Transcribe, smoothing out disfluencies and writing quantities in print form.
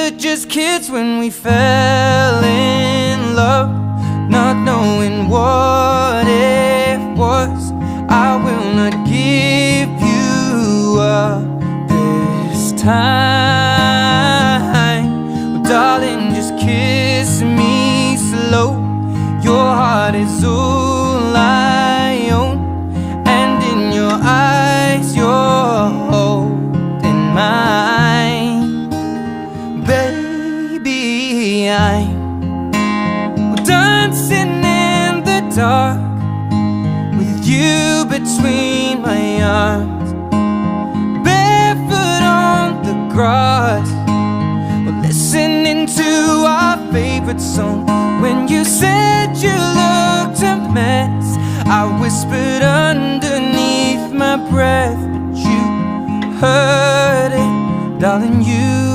were just kids when we fell in love, not knowing what it was. I will not give you up this time. Well, darling, just kiss me slow. Your heart is all I own, and in your eyes you're holding mine. Baby, I'm dancing in the dark with you between my arms, barefoot on the grass. We're listening to our favorite song. When you said you looked a mess, I whispered underneath my breath, but you heard it, darling, you